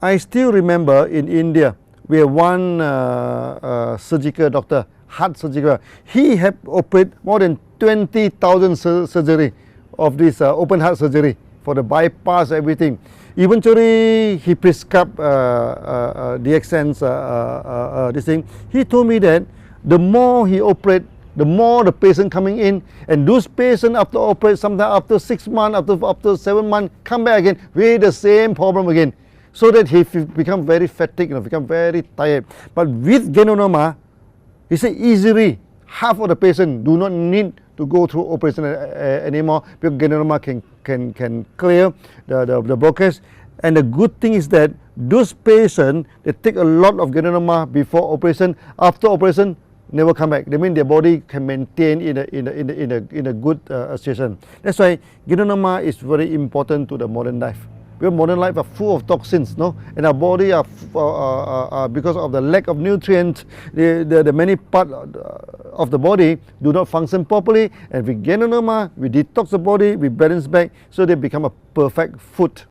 I still remember in India, we have one surgical doctor, heart surgical. He had operated more than 20,000 surgery of this open heart surgery for the bypass, everything. Eventually, he prescribed the accents, this thing. He told me that the more he operate, the more the patient coming in, and those patients after operate, sometimes after 6 months, after 7 months, come back again with the same problem again. So that he become very fatigued, become very tired. But with Ganoderma, he said easily half of the patient do not need to go through operation anymore, because Ganoderma can clear the blockage. And the good thing is that those patients, they take a lot of Ganoderma before operation. After operation, never come back. They mean their body can maintain in a good situation. That's why Ganoderma is very important to the modern life. Because modern life are full of toxins, no? And our body are because of the lack of nutrients, the many parts of the body do not function properly. And with Ganoderma, we detox the body, we balance back, so they become a perfect food.